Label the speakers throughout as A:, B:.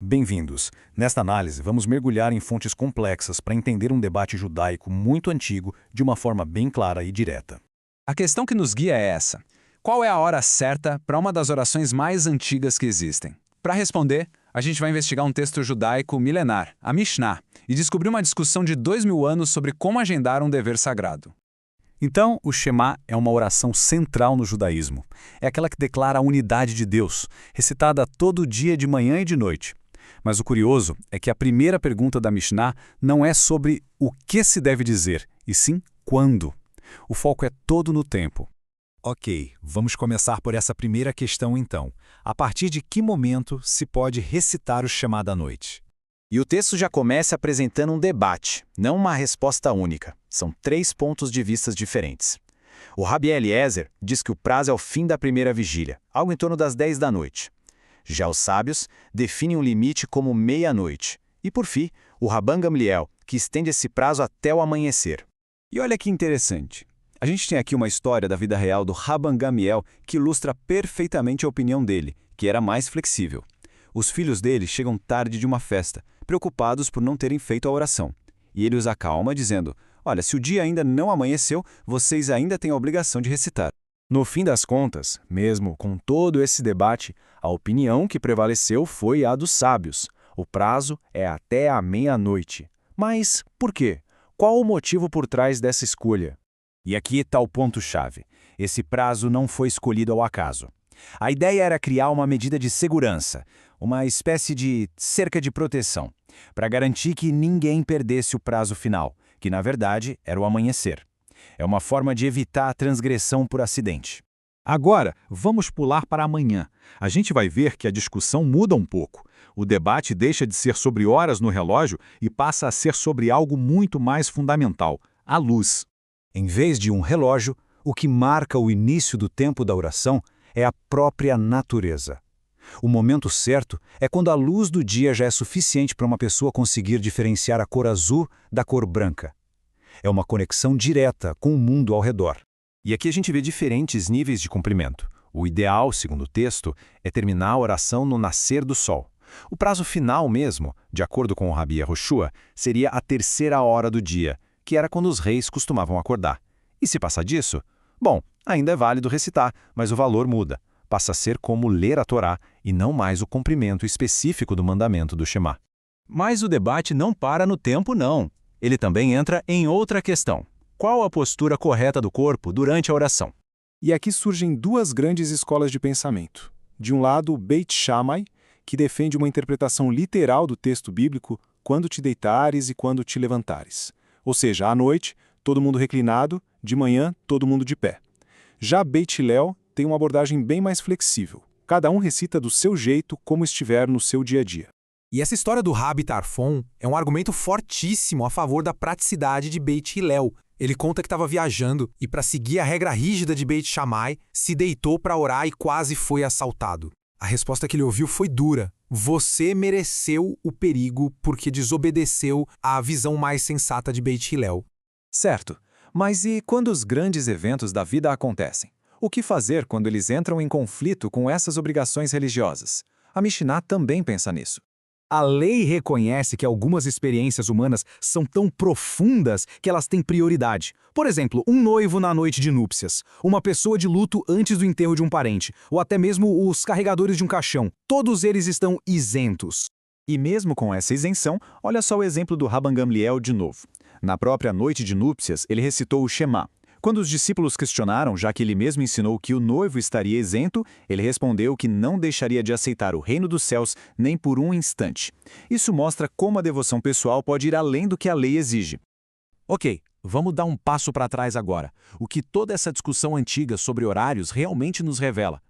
A: Bem-vindos. Nesta análise, vamos mergulhar em fontes complexas para entender um debate judaico muito antigo de uma forma bem clara e direta.
B: A questão que nos guia é essa: qual é a hora certa para uma das orações mais antigas que existem? Para responder, a gente vai investigar um texto judaico milenar, a Mishnah, e descobrir uma discussão de 2000 anos sobre como agendar um dever sagrado.
A: Então, o Shema é uma oração central no judaísmo. É aquela que declara a unidade de Deus, recitada todo dia de manhã e de noite. Mas o curioso é que a primeira pergunta da Mishnah não é sobre o que se deve dizer, e sim quando. O foco é todo no tempo.
C: Ok, vamos começar por essa primeira questão então. A partir de que momento se pode recitar o Shema da noite?
D: E o texto já começa apresentando um debate, não uma resposta única. São 3 pontos de vista diferentes. O Rabi Eliezer diz que o prazo é o fim da primeira vigília, algo em torno das 10 da noite. Já os sábios definem um limite como meia-noite. E por fim, o Rabban Gamliel, que estende esse prazo até o amanhecer.
C: E olha que interessante. A gente tem aqui uma história da vida real do Rabban Gamliel que ilustra perfeitamente a opinião dele, que era mais flexível. Os filhos dele chegam tarde de uma festa, preocupados por não terem feito a oração. E ele os acalma dizendo: olha, se o dia ainda não amanheceu, vocês ainda têm a obrigação de recitar.
E: No fim das contas, mesmo com todo esse debate, a opinião que prevaleceu foi a dos sábios. O prazo é até a meia-noite. Mas por quê? Qual o motivo por trás dessa escolha?
C: E aqui está o ponto-chave. Esse prazo não foi escolhido ao acaso. A ideia era criar uma medida de segurança, uma espécie de cerca de proteção, para garantir que ninguém perdesse o prazo final, que na verdade era o amanhecer. É uma forma de evitar a transgressão por acidente.
F: Agora, vamos pular para amanhã. A gente vai ver que a discussão muda um pouco. O debate deixa de ser sobre horas no relógio e passa a ser sobre algo muito mais fundamental: a luz.
C: Em vez de um relógio, o que marca o início do tempo da oração é a própria natureza. O momento certo é quando a luz do dia já é suficiente para uma pessoa conseguir diferenciar a cor azul da cor branca. É uma conexão direta com o mundo ao redor.
E: E aqui a gente vê diferentes níveis de cumprimento. O ideal, segundo o texto, é terminar a oração no nascer do sol. O prazo final mesmo, de acordo com o Rabi Yehoshua, seria a 3ª hora do dia, que era quando os reis costumavam acordar. E se passar disso? Bom, ainda é válido recitar, mas o valor muda. Passa a ser como ler a Torá e não mais o cumprimento específico do mandamento do Shema.
C: Mas o debate não para no tempo, não. Ele também entra em outra questão. Qual a postura correta do corpo durante a oração?
E: E aqui surgem 2 grandes escolas de pensamento. De um lado, o Beit Shammai, que defende uma interpretação literal do texto bíblico quando te deitares e quando te levantares. Ou seja, à noite, todo mundo reclinado, de manhã, todo mundo de pé. Já Beit Hillel tem uma abordagem bem mais flexível. Cada um recita do seu jeito, como estiver no seu dia a dia.
G: E essa história do Rabi Tarfon é um argumento fortíssimo a favor da praticidade de Beit Hillel. Ele conta que estava viajando e, para seguir a regra rígida de Beit Shammai, se deitou para orar e quase foi assaltado. A resposta que ele ouviu foi dura. Você mereceu o perigo porque desobedeceu à visão mais sensata de Beit Hillel.
C: Certo. Mas e quando os grandes eventos da vida acontecem? O que fazer quando eles entram em conflito com essas obrigações religiosas? A Mishnah também pensa nisso. A lei reconhece que algumas experiências humanas são tão profundas que elas têm prioridade. Por exemplo, um noivo na noite de núpcias, uma pessoa de luto antes do enterro de um parente, ou até mesmo os carregadores de um caixão. Todos eles estão isentos.
D: E mesmo com essa isenção, olha só o exemplo do Rabban Gamliel de novo. Na própria noite de núpcias, ele recitou o Shema. Quando os discípulos questionaram, já que ele mesmo ensinou que o noivo estaria isento, ele respondeu que não deixaria de aceitar o reino dos céus nem por um instante. Isso mostra como a devoção pessoal pode ir além do que a lei exige.
C: Ok, vamos dar um passo para trás agora. O que toda essa discussão antiga sobre horários realmente nos revela?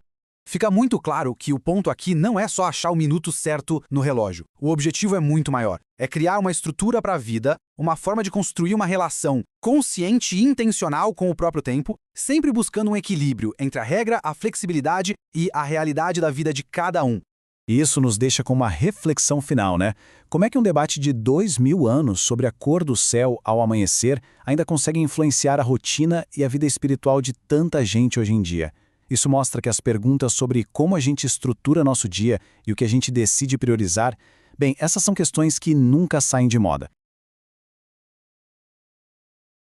G: Fica muito claro que o ponto aqui não é só achar o minuto certo no relógio. O objetivo é muito maior. É criar uma estrutura para a vida, uma forma de construir uma relação consciente e intencional com o próprio tempo, sempre buscando um equilíbrio entre a regra, a flexibilidade e a realidade da vida de cada um.
C: E isso nos deixa com uma reflexão final, né? Como é que um debate de 2000 anos sobre a cor do céu ao amanhecer ainda consegue influenciar a rotina e a vida espiritual de tanta gente hoje em dia? Isso mostra que as perguntas sobre como a gente estrutura nosso dia e o que a gente decide priorizar
A: Bem, essas são questões que nunca saem de moda.